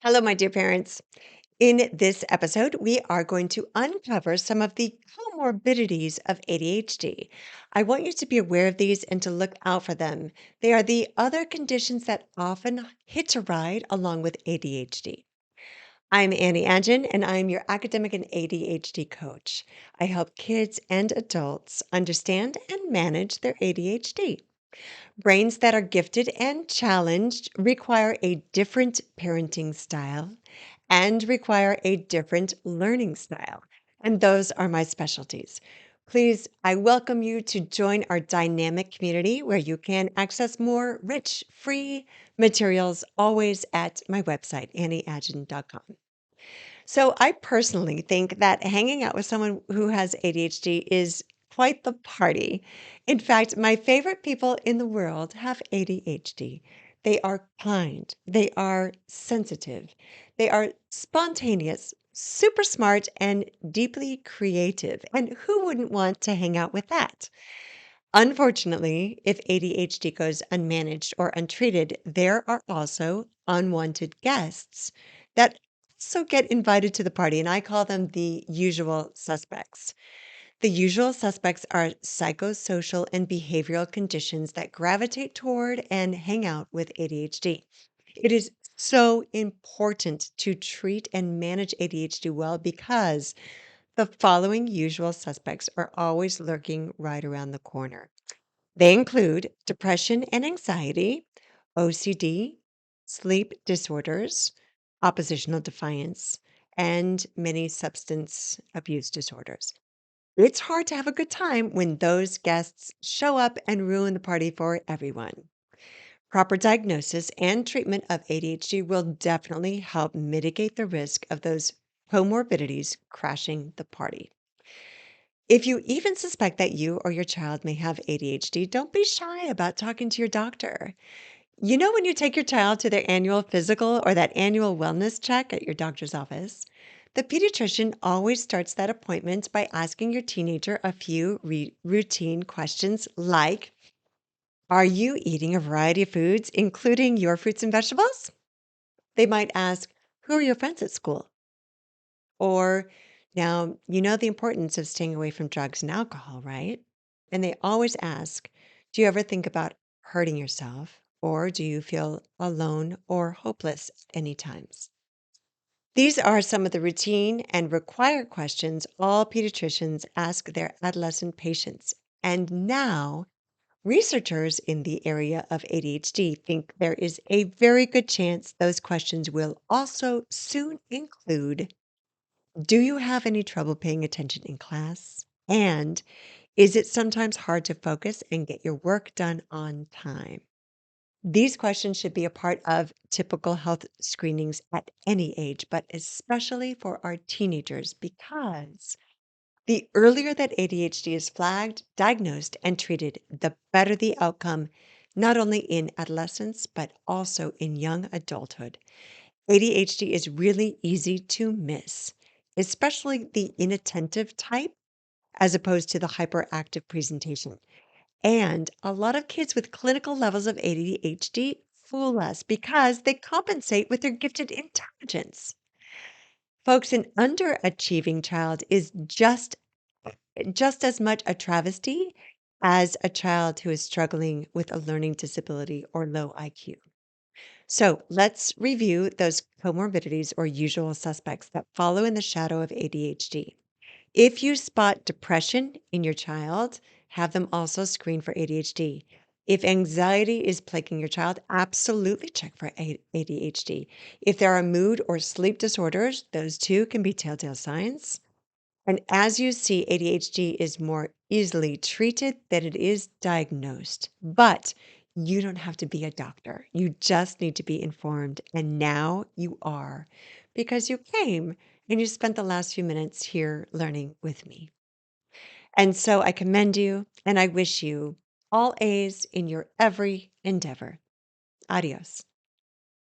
Hello, my dear parents. In this episode, we are going to uncover some of the comorbidities of ADHD. I want you to be aware of these and to look out for them. They are the other conditions that often hitch a ride along with ADHD. I'm Annie Agin, and I'm your academic and ADHD coach. I help kids and adults understand and manage their ADHD. Brains that are gifted and challenged require a different parenting style and require a different learning style. And those are my specialties. Please, I welcome you to join our dynamic community where you can access more rich, free materials always at my website, annieagin.com. So I personally think that hanging out with someone who has ADHD is quite the party. In fact, my favorite people in the world have ADHD. They are kind, they are sensitive, they are spontaneous, super smart, and deeply creative. And who wouldn't want to hang out with that? Unfortunately, if ADHD goes unmanaged or untreated, there are also unwanted guests that also get invited to the party, and I call them the usual suspects. The usual suspects are psychosocial and behavioral conditions that gravitate toward and hang out with ADHD. It is so important to treat and manage ADHD well because the following usual suspects are always lurking right around the corner. They include depression and anxiety, OCD, sleep disorders, oppositional defiance, and many substance abuse disorders. It's hard to have a good time when those guests show up and ruin the party for everyone. Proper diagnosis and treatment of ADHD will definitely help mitigate the risk of those comorbidities crashing the party. If you even suspect that you or your child may have ADHD, don't be shy about talking to your doctor. You know, when you take your child to their annual physical or that annual wellness check at your doctor's office, the pediatrician always starts that appointment by asking your teenager a few routine questions like, are you eating a variety of foods, including your fruits and vegetables? They might ask, who are your friends at school? Or, now, you know the importance of staying away from drugs and alcohol, right? And they always ask, do you ever think about hurting yourself? Or do you feel alone or hopeless any times? These are some of the routine and required questions all pediatricians ask their adolescent patients. And now, researchers in the area of ADHD think there is a very good chance those questions will also soon include, do you have any trouble paying attention in class? And is it sometimes hard to focus and get your work done on time? These questions should be a part of typical health screenings at any age, but especially for our teenagers, because the earlier that ADHD is flagged, diagnosed, and treated, the better the outcome, not only in adolescence, but also in young adulthood. ADHD is really easy to miss, especially the inattentive type as opposed to the hyperactive presentation. And a lot of kids with clinical levels of ADHD fool us because they compensate with their gifted intelligence. Folks, an underachieving child is just as much a travesty as a child who is struggling with a learning disability or low IQ. So let's review those comorbidities or usual suspects that follow in the shadow of ADHD. If you spot depression in your child, have them also screen for ADHD. If anxiety is plaguing your child, absolutely check for ADHD. If there are mood or sleep disorders, those too can be telltale signs. And as you see, ADHD is more easily treated than it is diagnosed. But you don't have to be a doctor. You just need to be informed. And now you are because you came and you spent the last few minutes here learning with me. And so I commend you and I wish you all A's in your every endeavor. Adios.